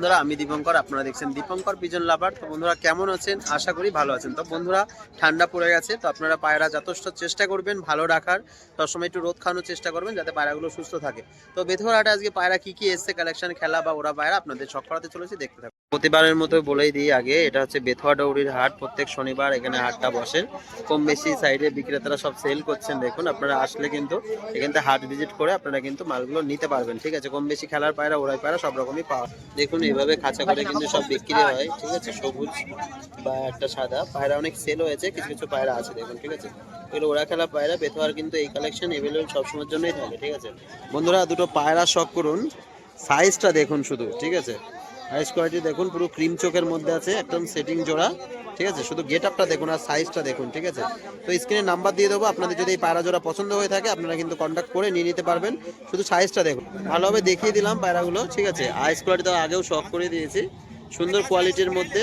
বন্ধুরা, আমি দীপঙ্কর, আপনারা দেখছেন দীপঙ্কর পিজন লাভার। তো বন্ধুরা কেমন আছেন? আশা করি ভালো আছেন। তো বন্ধুরা ঠান্ডা পড়ে গেছে, তো আপনারা পায়রা যথেষ্ট চেষ্টা করবেন ভালো রাখার, সবসময় একটু রোদ খাওয়ানোর চেষ্টা করবেন যাতে পায়রাগুলো সুস্থ থাকে। তো বেথুয়ার হাটে আজকে পায়রা কি কি এসছে কালেকশন, খেলা বা ওরা পায়রা আপনাদের শখ করাতে চলেছি, দেখতে থাকুন। প্রতিবারের মতো বলেই দিই আগে, এটা হচ্ছে বেথুয়া ডৌরির হাট। প্রত্যেক শনিবার এখানে হাটটা বসে। কম বেশি সাইডে বিক্রেতারা সব সেল করছেন, দেখুন আপনারা আসলে কিন্তু এখান থেকে হাট ভিজিট করে আপনারা কিন্তু মালগুলো নিতে পারবেন। ঠিক আছে, কম বেশি খেলার পায়রা ওড়াই পায়রা সব রকমই পাওয়া। দেখুন এইভাবে খাঁচা করে কিন্তু সব বিক্রি হয়। ঠিক আছে, সবুজ বা একটা সাদা পায়রা অনেক সেল হয়েছে, কিছু কিছু পায়রা আছে দেখুন। ঠিক আছে, এগুলো ওরা খেলা পায়রা। বেথুয়ার কিন্তু এই কালেকশন এভেলেবল সবসময়ের জন্যই থাকে। ঠিক আছে বন্ধুরা, দুটো পায়রা শখ করুন, সাইজটা দেখুন শুধু। ঠিক আছে, সাইজ কোয়ালিটি দেখুন, পুরো ক্রিম চোখের মধ্যে আছে, একদম সেটিং জোড়া। ঠিক আছে, শুধু গেট আপটা দেখুন আর সাইজটা দেখুন। ঠিক আছে, তো স্ক্রিনে নাম্বার দিয়ে দেবো, আপনাদের যদি এই পায়রা জোড়া পছন্দ হয়ে থাকে আপনারা কিন্তু কন্ট্যাক্ট করে নিয়ে নিতে পারবেন। শুধু সাইজটা দেখুন, ভালোভাবে দেখিয়ে দিলাম পায়রাগুলো। ঠিক আছে, আইস কোয়ালিটি তো আগেও শখ করে দিয়েছি, সুন্দর কোয়ালিটির মধ্যে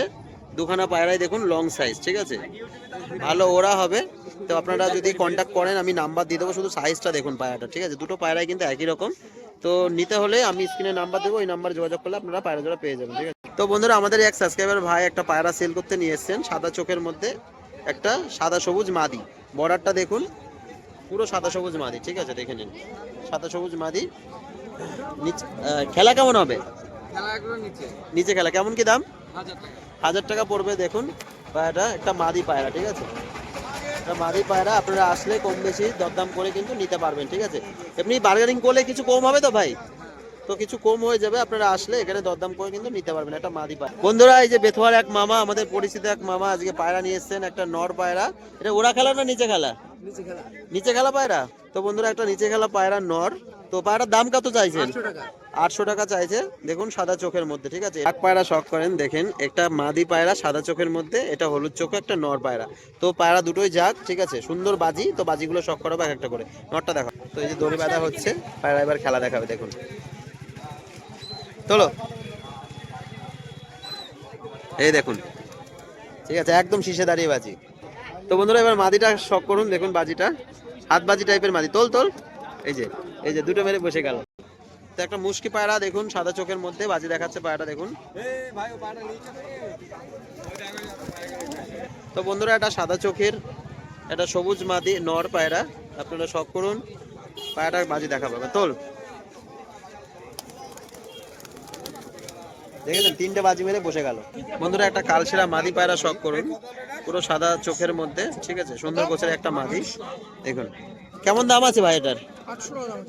দুখানা পায়রাই দেখুন, লং সাইজ। ঠিক আছে, ভালো ওরা হবে। তো আপনারা যদি কন্ট্যাক্ট করেন আমি নাম্বার দিয়ে দেবো, শুধু সাইজটা দেখুন পায়রাটা। ঠিক আছে, দুটো পায়রাই কিন্তু একই রকম। তো নিতে হলে আমি স্ক্রিনে নাম্বার দেবো, ওই নাম্বার যোগাযোগ করলে আপনারা পায়রা জোড়া পেয়ে যাবেন। ঠিক আছে, তো বন্ধুরা আমাদের এক সাবস্ক্রাইবার ভাই একটা পায়রা সেল করতে নিয়ে এসেছেন, সাদা চোখের মধ্যে একটা সাদা সবুজ মাদি। বর্ডারটা দেখুন, পুরো সাদা সবুজ মাদি। ঠিক আছে, দেখে নিন, সাদা সবুজ মাদি। খেলা কেমন হবে? নিচে খেলা কেমন, কি দাম? 1000 টাকা পড়বে। দেখুন পায়রাটা একটা মাদি পায়রা। ঠিক আছে, একটা মাদি পায়রা, আপনারা আসলে কম বেশি দরদাম করে কিন্তু নিতে পারবেন। ঠিক আছে, এমনি বার্গেনিং করলে কিছু কম হবে তো ভাই? তো কিছু কম হয়ে যাবে, আপনারা আসলে এখানে দরদাম করে কিন্তু নিতে পারবেন। একটা মাদি পায়রা। বন্ধুরা এই যে বেথুয়ার এক মামা, আমাদের পরিচিত এক মামা আজকে পায়রা নিয়ে এসেছেন, একটা নর পায়রা। এটা ওরা খেলা না নিচে খেলা? নিচে খেলা পায়রা। তো বন্ধুরা একটা নিচে খেলা পায়রা নর। তো পায়রার দাম কত চাইছেন? 800 টাকা চাইছে। দেখুন সাদা চোখের মধ্যে। ঠিক আছে, এক পায়রা শখ করেন, দেখেন একটা মাদি পায়রা সাদা চোখের মধ্যে, এটা হলুদ চোখে একটা নর পায়রা। তো পায়রা দুটোই যাক। ঠিক আছে, সুন্দর বাজি। তো বাজিগুলো শখ করাবো এক একটা করে। নরটা দেখো। তো এই যে দড়ি বাঁধা হচ্ছে, পায়রা এবার খেলা দেখাবে। দেখুন চলো, এই দেখুন। ঠিক আছে, একদম শীষে দাঁড়িয়ে বাজি। তো বন্ধুরা এবার মাদিটা শখ করুন, দেখুন বাজিটা হাত বাজি টাইপের মাদি। তোল তোল, এই যে এই যে দুটো মেরে বসে গেল। তো একটা মুশকি পায়রা দেখুন, সাদা চোখের মধ্যে বাজি দেখাচ্ছে পায়রাটা দেখুন। তো বন্ধুরা একটা সাদা চোখের একটা সবুজ মাদি নর পায়রা, আপনারা শখ করুন, পায়রাটার বাজি দেখা পাবে। তোল, দেখেছেন তিনটে বাজি মেরে বসে গেল। বন্ধুরা একটা কালশিরা মাদি পায়রা শখ করুন, পুরো সাদা চোখের মধ্যে। ঠিক আছে, সুন্দর গোছের একটা মাদি। দেখুন কেমন দাম আছে ভাই এটার?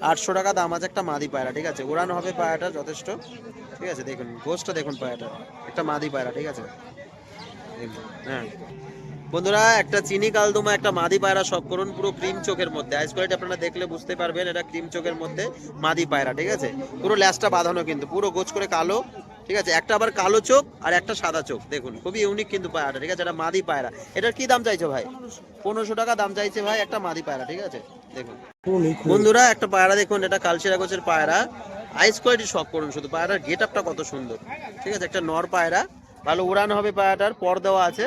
800 টাকা দাম আছে একটা মাদি পায়রা। ঠিক আছে, উড়ানো হবে পায়রাটা যথেষ্ট। ঠিক আছে, দেখুন গোছটা দেখুন পায়রাটা, একটা মাদি পায়রা। ঠিক আছে, হ্যাঁ বন্ধুরা একটা চিনি কালদুমা একটা মাদি পায়রা শখ করুন, পুরো ক্রিম চোখের মধ্যে। আইস কোয়ালিটি আপনারা দেখলে বুঝতে পারবেন, এটা ক্রিম চোখের মধ্যে মাদি পায়রা। ঠিক আছে, পুরো ল্যাসটা বাঁধানো কিন্তু পুরো গোছ করে কালো। ঠিক আছে, একটা আবার কালো চোখ আর একটা সাদা চোখ। দেখুন খুবই ইউনিক কিন্তু পায়রাটা। ঠিক আছে, এটা মাদি পায়রা। এটার কি দাম চাইছো ভাই? 1500 টাকা দাম চাইছে ভাই একটা মাদি পায়রা। ঠিক আছে, দেখুন বন্ধুরা একটা পায়রা দেখুন, এটা কালশিরা গোছের পায়রা। আইস কোয়ালিটি শখ করুন শুধু, পায়রার গেট আপটা কত সুন্দর। ঠিক আছে, একটা নর পায়রা, ভালো উড়ানো হবে পায়রাটার, পর দেওয়া আছে,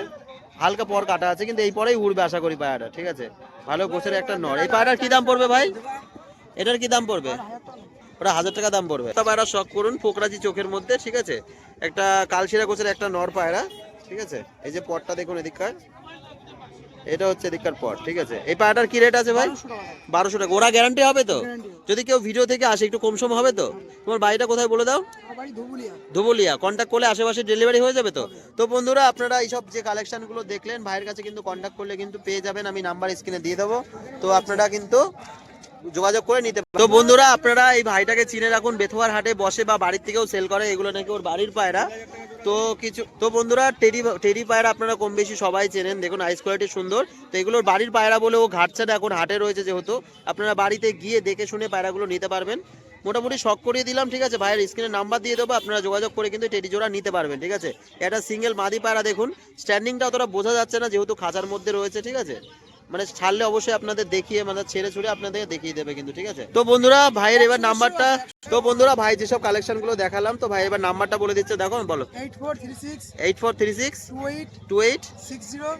হালকা পর কাটা আছে, কিন্তু এই পরেই উড়বে আশা করি পায়রাটা। ঠিক আছে, ভালো গোছের একটা নর। এই পায়রার কি দাম পড়বে ভাই? এটার কি দাম পড়বে? ওটা 1000 টাকা দাম পড়বে। একটা পায়রা শখ করুন, পোকরাজি চোখের মধ্যে। ঠিক আছে, একটা কালশিরা গোছের একটা নর পায়রা। ঠিক আছে, এই যে পটটা দেখুন এদিককার, এটা হচ্ছে এদিককার পট। ঠিক আছে, এই পায়রাটার কি রেট আছে ভাই? 1200 টাকা। ওরা গ্যারান্টি হবে তো? যদি কেউ ভিডিও থেকে আসে একটু কম সম হবে তো? তোমার বাড়িটা কোথায় বলে দাও? ধুবুলিয়া। কন্ট্যাক্ট করলে আশেপাশে ডেলিভারি হয়ে যাবে তো? তো বন্ধুরা আপনারা এইসব যে কালেকশনগুলো দেখলেন ভাইয়ের কাছে কিন্তু কন্ট্যাক্ট করলে কিন্তু পেয়ে যাবেন, আমি নাম্বার স্ক্রিনে দিয়ে দেবো। তো আপনারা কিন্তু যোগাযোগ করে নিতে পারেন। তো বন্ধুরা আপনারা এই ভাইটাকে চিনে রাখুন, বেথুয়ার হাটে বসে বা বাড়ির থেকেও সেল করে, এগুলো নাকি ওর বাড়ির পায়রা। তো কিছু তো বন্ধুরা টেডি পায়রা আপনারা কম বেশি সবাই চেনেন, দেখুন আইস কোয়ালিটি সুন্দর। তো এগুলোর বাড়ির পায়রা বলে ও ঘাটছে না, এখন হাটে রয়েছে যেহেতু, আপনারা বাড়িতে গিয়ে দেখে শুনে পায়রাগুলো নিতে পারবেন। মোটামুটি শখ করিয়ে দিলাম। ঠিক আছে, ভাইয়ের স্ক্রিনে নাম্বার দিয়ে দেবো, আপনারা যোগাযোগ করে কিন্তু টেডি জোড়া নিতে পারবেন। ঠিক আছে, এটা সিঙ্গেল মাদি পায়রা। দেখুন স্ট্যান্ডিংটা অতটা বোঝা যাচ্ছে না যেহেতু খাঁচার মধ্যে রয়েছে। ঠিক আছে, মানে ছাড়লে অবশ্যই আপনাদের দেখিয়ে মানে ছেড়ে ছুড়ে আপনাদের দেখিয়ে দেবে কিন্তু, ঠিক আছে। তো বন্ধুরা ভাইয়ের এবার নাম্বারটা, তো বন্ধুরা ভাই যেসব কালেকশন গুলো দেখালাম, তো ভাই এবার নাম্বারটা বলে দিচ্ছে, দেখো বলো। 8436 28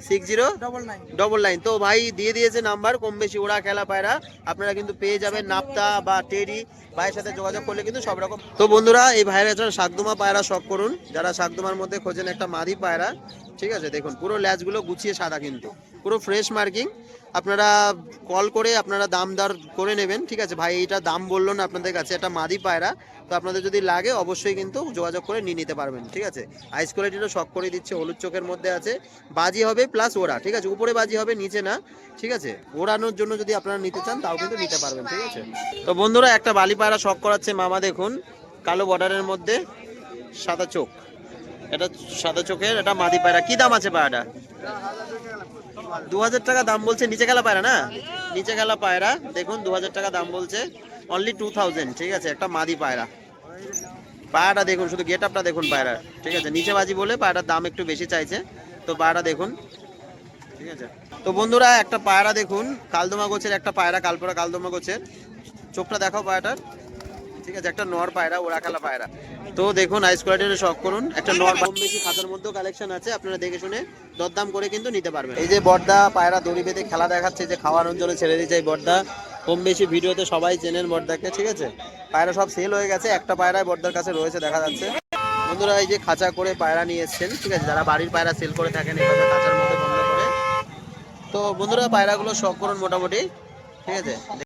60 তো ভাই দিয়ে দিয়েছে নাম্বার, কম বেশি ওরা খেলা পায়রা আপনারা কিন্তু পেয়ে যাবেন। নাপ্তা বা টেরি ভাইয়ের সাথে যোগাযোগ করলে কিন্তু সব রকম। তো বন্ধুরা এই ভাইয়ের একটা শাকদুমা পায়রা শখ করুন, যারা শাকদুমার মধ্যে খোঁজেন একটা মাদি পায়রা, ঠিক আছে। দেখুন পুরো ল্যাজগুলো গুছিয়ে সাদা, কিন্তু পুরো ফ্রেশ মার্কিং। আপনারা কল করে আপনারা দাম দর করে নেবেন, ঠিক আছে। ভাই এইটা দাম বললো না আপনাদের কাছে, একটা মাদি পায়রা, তো আপনাদের যদি লাগে অবশ্যই কিন্তু যোগাযোগ করে নিয়ে নিতে পারবেন, ঠিক আছে। আইস কোয়ালিটিরও শখ করে দিচ্ছে, হলুদ চোখের মধ্যে আছে, বাজি হবে প্লাস ওরা, ঠিক আছে। উপরে বাজি হবে, নিচে না, ঠিক আছে। ওড়ানোর জন্য যদি আপনারা নিতে চান তাও কিন্তু নিতে পারবেন, ঠিক আছে। তো বন্ধুরা একটা বালি পায়রা শখ করাচ্ছে মামা, দেখুন কালো বর্ডারের মধ্যে সাদা চোখ, এটা সাদা চোখের, এটা মাদি পায়রা। কি দাম আছে পায়রাটা? 2000 টাকা দাম বলছে। নিচে গেলা পায়রা না, নিচে গেলা পায়রা, দেখুন 2000 টাকা দাম বলছে, অনলি 2000, ঠিক আছে। একটা মাদি পায়রা, পায়রাটা দেখুন, শুধু গেট আপটা দেখুন পায়রা, ঠিক আছে। নিচে বাজি বলে পায়রার দাম একটু বেশি চাইছে, তো পায়রা দেখুন, ঠিক আছে। তো বন্ধুরা একটা পায়রা দেখুন, কালদমা গোছের একটা পায়রা, কালপোরা কালদমা গোছের, চোখটা দেখাও পায়রাটার, ঠিক আছে। একটা নর পায়রা, ওরা খেলা পায়রা। তো দেখুন আইস কোয়ালিটির শখ করুন, একটা নর, কম বেশি খাঁচার মধ্যেও কালেকশন আছে, আপনারা দেখে শুনে দরদাম করে কিন্তু নিতে পারবেন। এই যে বর্দা পায়রা দড়ি বেঁধে খেলা দেখাচ্ছে, যে খাওয়ানোর জন্য ছেড়ে দিয়েছে এই বর্দা, কম বেশি ভিডিওতে সবাই চেনেন বর্দাকে, ঠিক আছে। পায়রা সব সেল হয়ে গেছে, একটা পায়রায় বর্দার কাছে রয়েছে দেখা যাচ্ছে। বন্ধুরা এই যে খাঁচা করে পায়রা নিয়ে এসছেন, ঠিক আছে। যারা বাড়ির পায়রা সেল করে থাকেন এভাবে খাঁচার মধ্যে বন্ধ করে, তো বন্ধুরা পায়রাগুলো শখ করুন মোটামুটি, ঠিক আছে।